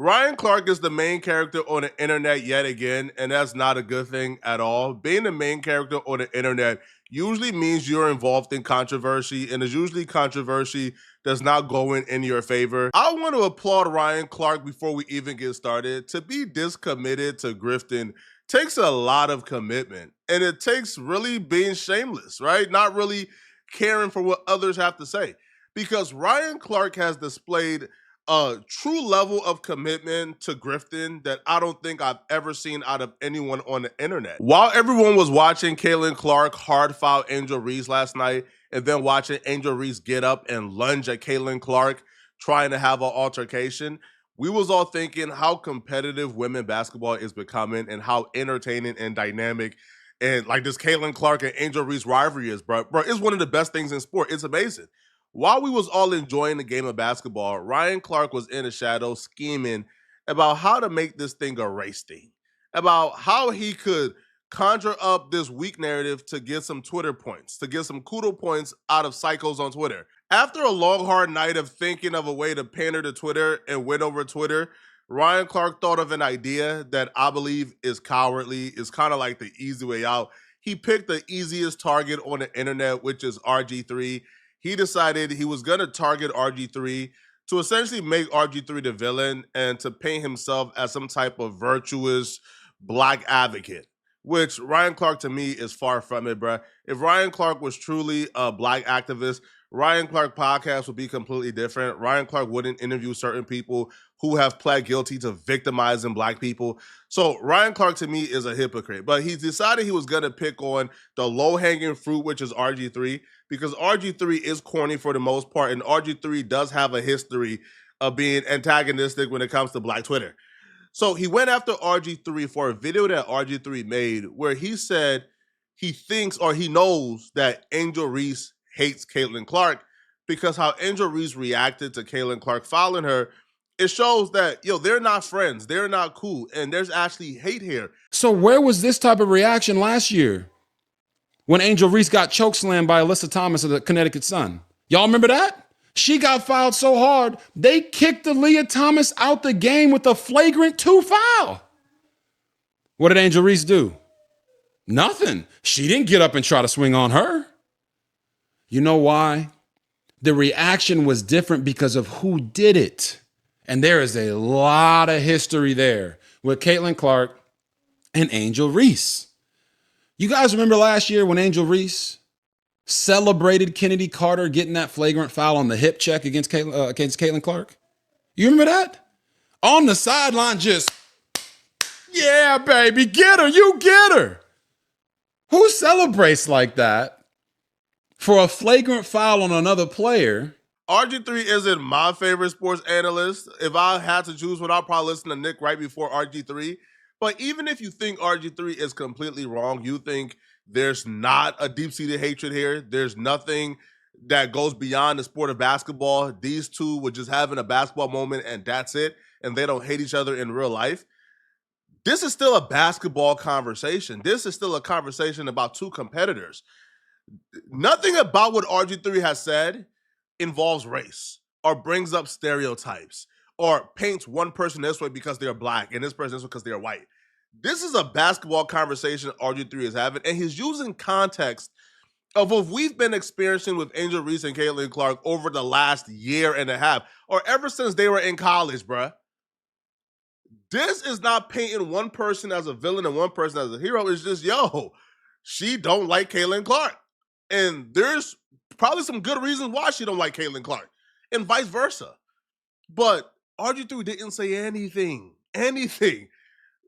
Ryan Clark is the main character on the internet yet again, and that's not a good thing at all. Being the main character on the internet usually means you're involved in controversy, and it's usually controversy that's not going in your favor. I want to applaud Ryan Clark before we even get started. To be this committed to grifting takes a lot of commitment, and it takes really being shameless, right? Not really caring for what others have to say. Because Ryan Clark has displayed a true level of commitment to grifting that I don't think I've ever seen out of anyone on the internet. While everyone was watching Caitlin Clark hard foul Angel Reese last night, and then watching Angel Reese get up and lunge at Caitlin Clark trying to have an altercation, we was all thinking how competitive women basketball is becoming and how entertaining and dynamic and like this Caitlin Clark and Angel Reese rivalry is, bro. Bro, it's one of the best things in sport. It's amazing. While we was all enjoying the game of basketball, Ryan Clark was in the shadows scheming about how to make this thing a race thing, about how he could conjure up this weak narrative to get some Twitter points, to get some kudo points out of psychos on Twitter. After a long, hard night of thinking of a way to pander to Twitter and win over Twitter, Ryan Clark thought of an idea that I believe is cowardly, is kind of like the easy way out. He picked the easiest target on the internet, which is RG3. He decided he was going to target RG3 to essentially make RG3 the villain and to paint himself as some type of virtuous black advocate, which Ryan Clark to me is far from it, bruh. If Ryan Clark was truly a black activist, Ryan Clark podcast would be completely different. Ryan Clark wouldn't interview certain people who have pled guilty to victimizing black people. So Ryan Clark to me is a hypocrite, but he decided he was going to pick on the low-hanging fruit, which is RG3, because RG3 is corny for the most part, and RG3 does have a history of being antagonistic when it comes to black Twitter. So he went after RG3 for a video that RG3 made where he said he thinks or he knows that Angel Reese hates Caitlin Clark because how Angel Reese reacted to Caitlin Clark fouling her, it shows that, they're not friends. They're not cool. And there's actually hate here. So where was this type of reaction last year when Angel Reese got chokeslammed by Alyssa Thomas of the Connecticut Sun? Y'all remember that? She got fouled so hard, they kicked Aaliyah Thomas out the game with a flagrant 2 foul. What did Angel Reese do? Nothing. She didn't get up and try to swing on her. You know why? The reaction was different because of who did it. And there is a lot of history there with Caitlin Clark and Angel Reese. You guys remember last year when Angel Reese celebrated Kennedy Carter getting that flagrant foul on the hip check against Caitlin Clark? You remember that? On the sideline, just, yeah, baby, get her, you get her. Who celebrates like that for a flagrant foul on another player? RG3 isn't my favorite sports analyst. If I had to choose one, I'd probably listen to Nick right before RG3. But even if you think RG3 is completely wrong, you think there's not a deep-seated hatred here, there's nothing that goes beyond the sport of basketball, these two were just having a basketball moment and that's it, and they don't hate each other in real life, this is still a basketball conversation. This is still a conversation about two competitors. Nothing about what RG3 has said involves race or brings up stereotypes or paints one person this way because they're black and this person this way because they're white. This is a basketball conversation RG3 is having, and he's using context of what we've been experiencing with Angel Reese and Caitlin Clark over the last year and a half, or ever since they were in college, bruh. This is not painting one person as a villain and one person as a hero. It's just, she don't like Caitlin Clark. And there's probably some good reasons why she don't like Caitlin Clark, and vice versa. But RG3 didn't say anything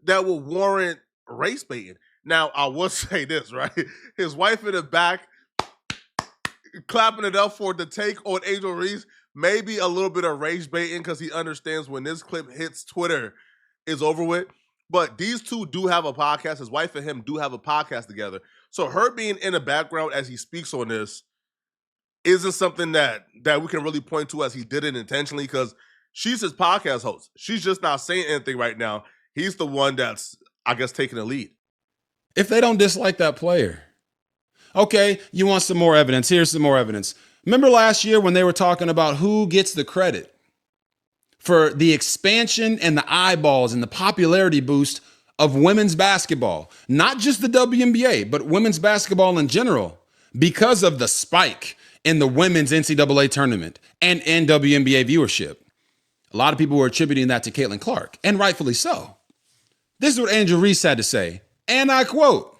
that will warrant race baiting. Now, I will say this, right? His wife in the back clapping it up for the take on Angel Reese, maybe a little bit of rage baiting because he understands when this clip hits Twitter, it's over with. But these two do have a podcast. His wife and him do have a podcast together. So her being in the background as he speaks on this isn't something that we can really point to as he did it intentionally, because she's his podcast host. She's just not saying anything right now. He's the one that's, I guess, taking the lead. If they don't dislike that player, okay, you want some more evidence? Here's some more evidence. Remember last year when they were talking about who gets the credit for the expansion and the eyeballs and the popularity boost of women's basketball, not just the WNBA, but women's basketball in general, because of the spike in the women's NCAA tournament and WNBA viewership. A lot of people were attributing that to Caitlin Clark, and rightfully so. This is what Angel Reese had to say, and I quote,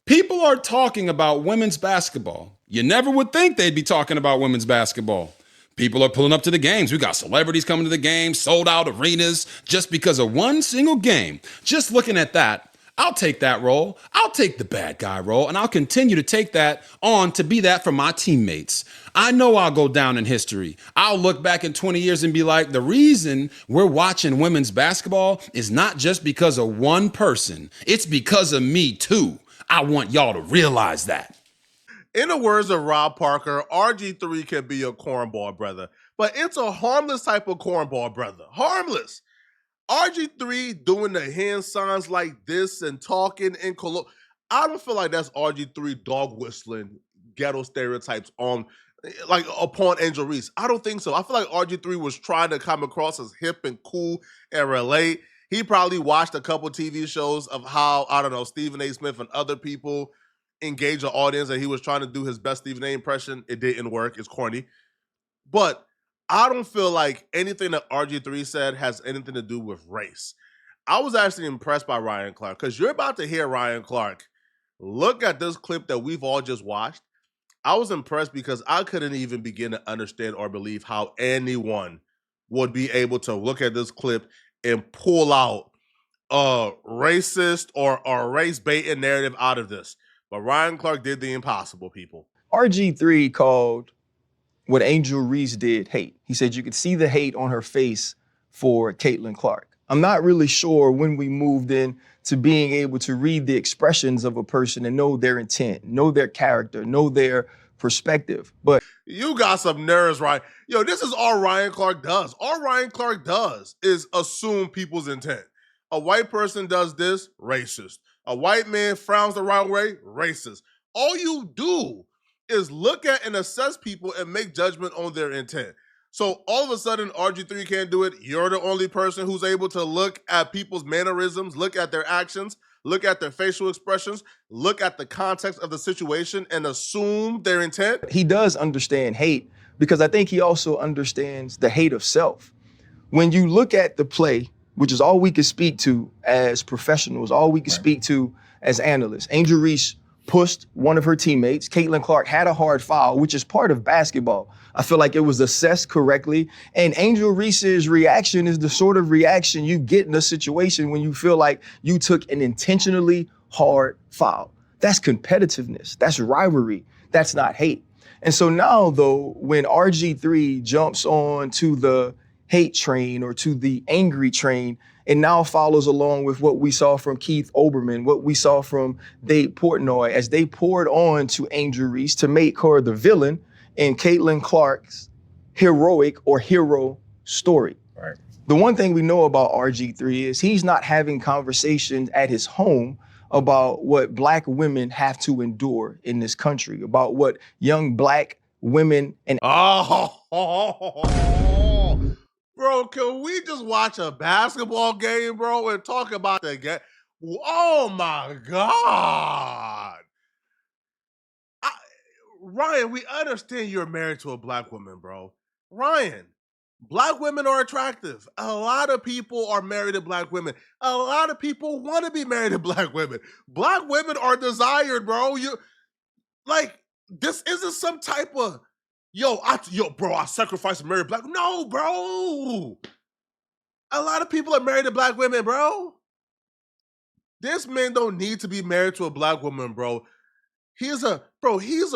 "People are talking about women's basketball. You never would think they'd be talking about women's basketball. People are pulling up to the games. We got celebrities coming to the games, sold out arenas just because of one single game. Just looking at that, I'll take that role. I'll take the bad guy role, and I'll continue to take that on to be that for my teammates. I know I'll go down in history. I'll look back in 20 years and be like, the reason we're watching women's basketball is not just because of one person. It's because of me too. I want y'all to realize that." In the words of Rob Parker, RG3 can be a cornball brother, but it's a harmless type of cornball brother. Harmless. RG3 doing the hand signs like this and talking in Cologne. I don't feel like that's RG3 dog whistling ghetto stereotypes on like upon Angel Reese. I don't think so. I feel like RG3 was trying to come across as hip and cool and relate. He probably watched a couple TV shows of how, I don't know, Stephen A. Smith and other people engage the audience, and he was trying to do his best Stephen A. impression. It didn't work. It's corny. But I don't feel like anything that RG3 said has anything to do with race. I was actually impressed by Ryan Clark because you're about to hear Ryan Clark. Look at this clip that we've all just watched. I was impressed because I couldn't even begin to understand or believe how anyone would be able to look at this clip and pull out a racist or race baiting narrative out of this. But Ryan Clark did the impossible, people. RG3 called what Angel Reese did hate. He said you could see the hate on her face for Caitlin Clark. I'm not really sure when we moved in to being able to read the expressions of a person and know their intent, know their character, know their perspective. But you got some nerves, right? Yo, this is all Ryan Clark does. All Ryan Clark does is assume people's intent. A white person does this, racist. A white man frowns the wrong way, racist. All you do is look at and assess people and make judgment on their intent. So all of a sudden, RG3 can't do it. You're the only person who's able to look at people's mannerisms, look at their actions, look at their facial expressions, look at the context of the situation and assume their intent. He does understand hate because I think he also understands the hate of self. When you look at the play, which is all we can speak to as professionals, all we can speak to as analysts, Angel Reese pushed one of her teammates. Caitlin Clark had a hard foul, which is part of basketball. I feel like it was assessed correctly. And Angel Reese's reaction is the sort of reaction you get in a situation when you feel like you took an intentionally hard foul. That's competitiveness. That's rivalry. That's not hate. And so now, though, when RG3 jumps on to the hate train or to the angry train, and now follows along with what we saw from Keith Olbermann, what we saw from Dave Portnoy, as they poured on to Angel Reese to make her the villain in Caitlin Clark's heroic or hero story. Right. The one thing we know about RG3 is he's not having conversations at his home about what Black women have to endure in this country, about what young Black women and bro, can we just watch a basketball game, bro, and talk about the game? Oh my God. Ryan, we understand you're married to a Black woman, bro. Ryan, Black women are attractive. A lot of people are married to Black women. A lot of people want to be married to Black women. Black women are desired, bro. You like this isn't some type of bro, I sacrificed to marry Black. No, bro. A lot of people are married to Black women, bro. This man don't need to be married to a Black woman, bro. He's a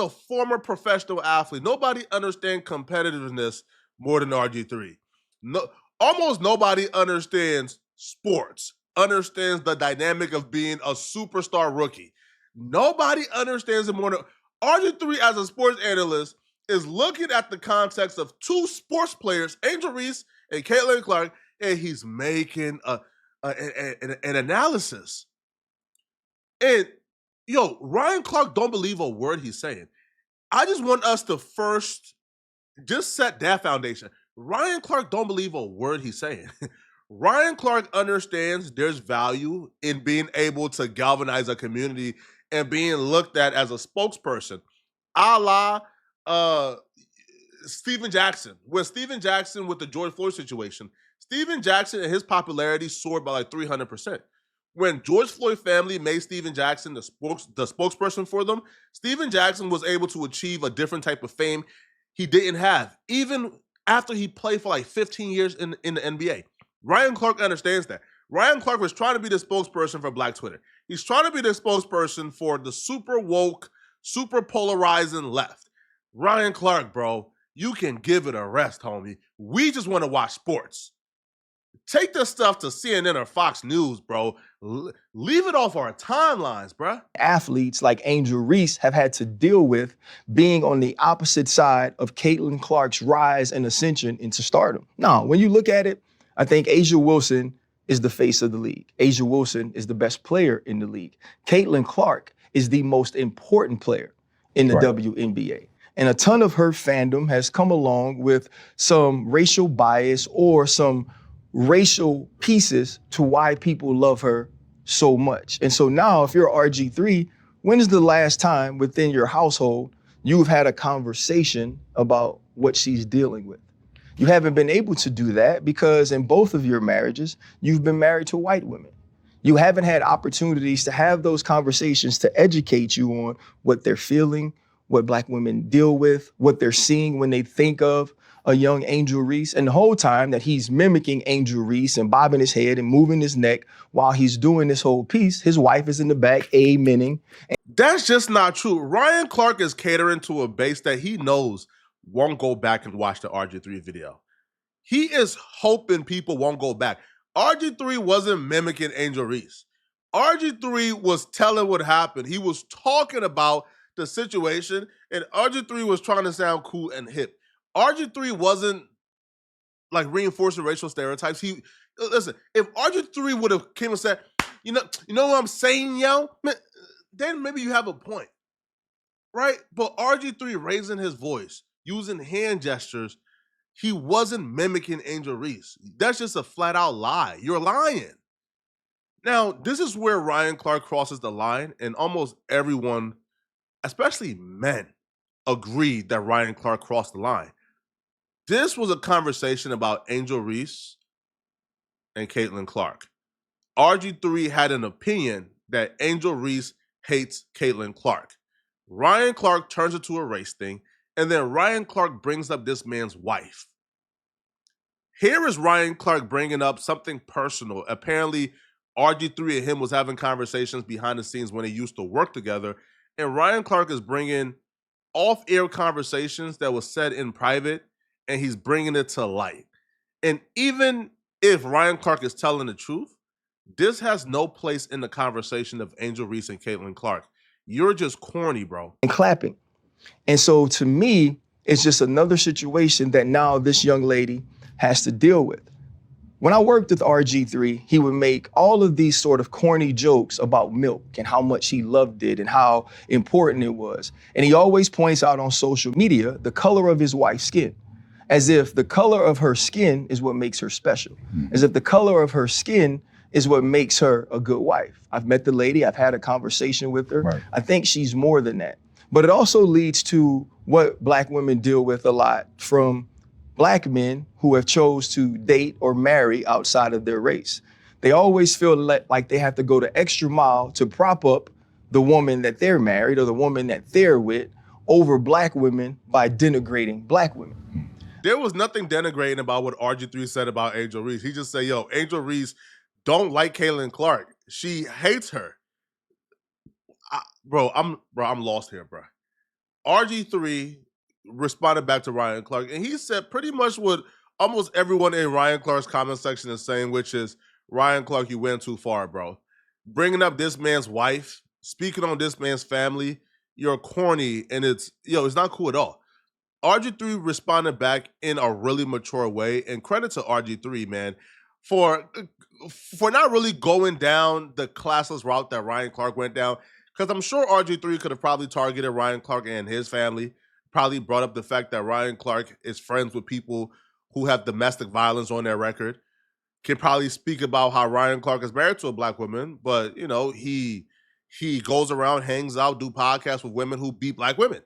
former professional athlete. Nobody understands competitiveness more than RG3. No, almost nobody understands sports, understands the dynamic of being a superstar rookie. Nobody understands it more than RG3 as a sports analyst is looking at the context of two sports players, Angel Reese and Caitlin Clark, and he's making an analysis. And yo, Ryan Clark don't believe a word he's saying. I just want us to first just set that foundation. Ryan Clark don't believe a word he's saying. Ryan Clark understands there's value in being able to galvanize a community and being looked at as a spokesperson, a la Steven Jackson. When Steven Jackson with the George Floyd situation, Steven Jackson and his popularity soared by like 300%. When George Floyd family made Steven Jackson the spokesperson for them, Steven Jackson was able to achieve a different type of fame he didn't have, even after he played for like 15 years in the NBA. Ryan Clark understands that. Ryan Clark was trying to be the spokesperson for Black Twitter. He's trying to be the spokesperson for the super woke, super polarizing left. Ryan Clark, bro, you can give it a rest, homie. We just want to watch sports. Take this stuff to CNN or Fox News, bro. Leave it off our timelines, bro. Athletes like Angel Reese have had to deal with being on the opposite side of Caitlin Clark's rise and ascension into stardom. Now, when you look at it, I think A'ja Wilson is the face of the league. A'ja Wilson is the best player in the league. Caitlin Clark is the most important player in the WNBA. And a ton of her fandom has come along with some racial bias or some racial pieces to why people love her so much. And so now if you're RG3, when is the last time within your household you've had a conversation about what she's dealing with? You haven't been able to do that because in both of your marriages, you've been married to white women. You haven't had opportunities to have those conversations to educate you on what they're feeling, what Black women deal with, what they're seeing when they think of a young Angel Reese. And the whole time that he's mimicking Angel Reese and bobbing his head and moving his neck while he's doing this whole piece, his wife is in the back amening. That's just not true. Ryan Clark is catering to a base that he knows won't go back and watch the RG3 video. He is hoping people won't go back. RG3 wasn't mimicking Angel Reese. RG3 was telling what happened. He was talking about the situation, and RG3 was trying to sound cool and hip. RG3 wasn't like reinforcing racial stereotypes. Listen, if RG3 would have came and said, you know what I'm saying, yo? Then maybe you have a point, right? But RG3 raising his voice, using hand gestures, he wasn't mimicking Angel Reese. That's just a flat out lie. You're lying. Now, this is where Ryan Clark crosses the line, and almost everyone, especially men, agreed that Ryan Clark crossed the line. This was a conversation about Angel Reese and Caitlin Clark. RG3 had an opinion that Angel Reese hates Caitlin Clark. Ryan Clark turns it to a race thing, and then Ryan Clark brings up this man's wife. Here is Ryan Clark bringing up something personal. Apparently, RG3 and him was having conversations behind the scenes when they used to work together, and Ryan Clark is bringing off-air conversations that was said in private, and he's bringing it to light. And even if Ryan Clark is telling the truth, this has no place in the conversation of Angel Reese and Caitlin Clark. You're just corny, bro. And clapping. And so to me, it's just another situation that now this young lady has to deal with. When I worked with RG3, he would make all of these sort of corny jokes about milk and how much he loved it and how important it was. And he always points out on social media the color of his wife's skin, as if the color of her skin is what makes her special, as if the color of her skin is what makes her a good wife. I've met the lady, I've had a conversation with her. Right. I think she's more than that. But it also leads to what Black women deal with a lot from Black men who have chose to date or marry outside of their race. They always feel like they have to go the extra mile to prop up the woman that they're married or the woman that they're with over Black women by denigrating Black women. There was nothing denigrating about what RG3 said about Angel Reese. He just said, yo, Angel Reese don't like Caitlin Clark. She hates her. I'm lost here, bro. RG3 responded back to Ryan Clark, and he said pretty much what almost everyone in Ryan Clark's comment section is saying, which is, Ryan Clark, you went too far, bro. Bringing up this man's wife, speaking on this man's family, you're corny, and it's not cool at all. RG3 responded back in a really mature way, and credit to RG3, man, for not really going down the classless route that Ryan Clark went down, because I'm sure RG3 could have probably targeted Ryan Clark and his family, probably brought up the fact that Ryan Clark is friends with people who have domestic violence on their record can probably speak about how Ryan Clark is married to a black woman, but he goes around, hangs out, do podcasts with women who beat black women.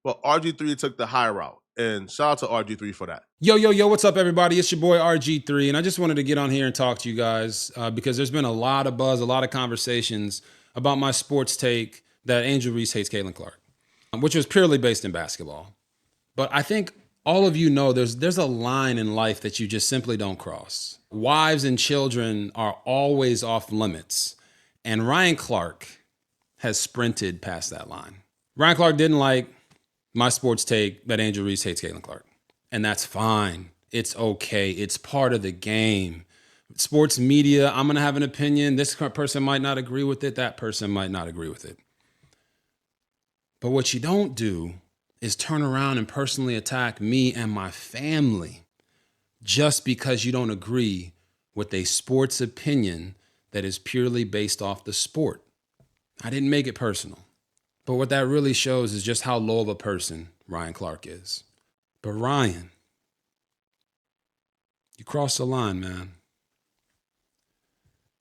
But RG3 took the high route, and shout out to RG3 for that. Yo, what's up, everybody? It's your boy RG3, and I just wanted to get on here and talk to you guys because there's been a lot of buzz, a lot of conversations about my sports take that Angel Reese hates Caitlin Clark, which was purely based in basketball. But I think all of you know there's a line in life that you just simply don't cross. Wives and children are always off limits, and Ryan Clark has sprinted past that line. Ryan Clark didn't like my sports take that Angel Reese hates Caitlin Clark. And that's fine. It's okay. It's part of the game. Sports media, I'm going to have an opinion. This person might not agree with it. That person might not agree with it. But what you don't do is turn around and personally attack me and my family just because you don't agree with a sports opinion that is purely based off the sport. I didn't make it personal. But what that really shows is just how low of a person Ryan Clark is. But Ryan, you crossed the line, man.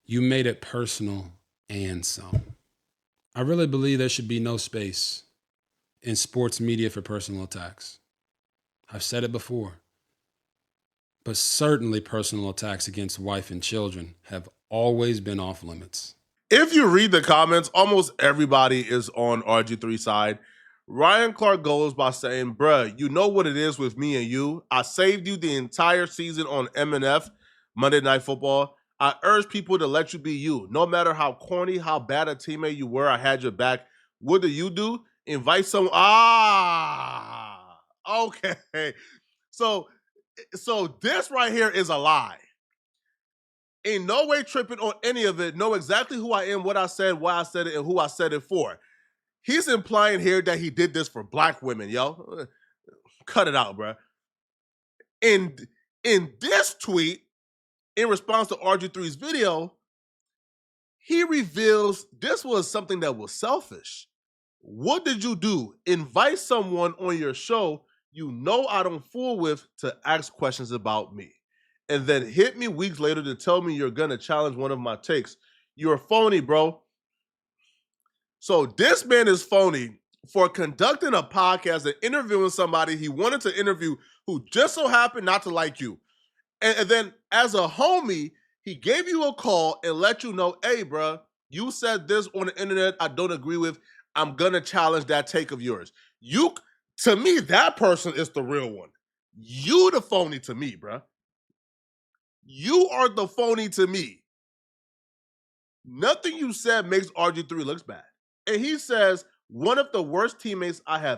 You made it personal and some. I really believe there should be no space in sports media for personal attacks. I've said it before. But certainly personal attacks against wife and children have always been off limits. If you read the comments, almost everybody is on RG3's side. Ryan Clark goes by saying, bruh, you know what it is with me and you. I saved you the entire season on MNF, Monday Night Football. I urge people to let you be you. No matter how corny, how bad a teammate you were, I had your back. What do you do? Invite someone. Okay. So this right here is a lie. In no way tripping on any of it. Know exactly who I am, what I said, why I said it, and who I said it for. He's implying here that he did this for black women, yo. Cut it out, bro. In this tweet, in response to RG3's video, he reveals this was something that was selfish. What did you do? Invite someone on your show you know I don't fool with to ask questions about me, and then hit me weeks later to tell me you're gonna challenge one of my takes. You're phony, bro. So this man is phony for conducting a podcast and interviewing somebody he wanted to interview who just so happened not to like you. And then as a homie, he gave you a call and let you know, hey, bro, you said this on the internet I don't agree with. I'm gonna challenge that take of yours. To me, that person is the real one. You the phony to me, bro. You are the phony to me. Nothing you said makes RG3 looks bad. And he says, one of the worst teammates I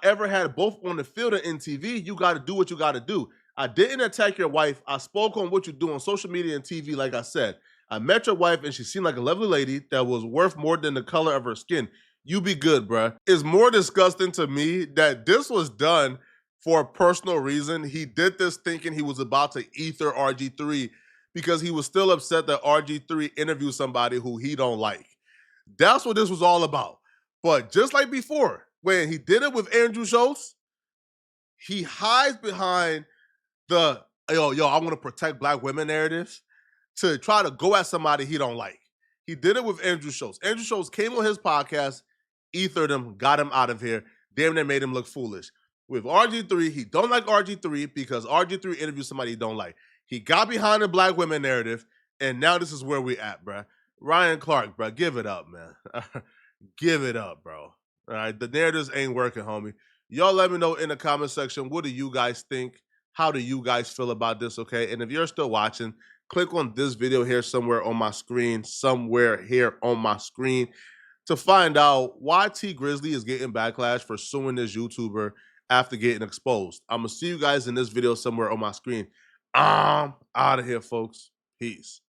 ever had, both on the field and in TV. You got to do what you got to do. I didn't attack your wife. I spoke on what you do on social media and TV, like I said. I met your wife, and she seemed like a lovely lady that was worth more than the color of her skin. You be good, bruh. It's more disgusting to me that this was done for a personal reason. He did this thinking he was about to ether RG3 because he was still upset that RG3 interviewed somebody who he don't like. That's what this was all about. But just like before, when he did it with Andrew Schultz, he hides behind the, I want to protect black women narratives to try to go at somebody he don't like. He did it with Andrew Schultz. Andrew Schultz came on his podcast, ethered him, got him out of here, damn near made him look foolish. With RG3, he don't like RG3 because RG3 interviewed somebody he don't like. He got behind the black women narrative, and now this is where we at, bruh. Ryan Clark, bro, give it up, man. Give it up, bro. All right, the narratives ain't working, homie. Y'all let me know in the comment section, what do you guys think? How do you guys feel about this, okay? And if you're still watching, click on this video here somewhere on my screen, to find out why T Grizzly is getting backlash for suing this YouTuber after getting exposed. I'm going to see you guys in this video somewhere on my screen. I'm out of here, folks. Peace.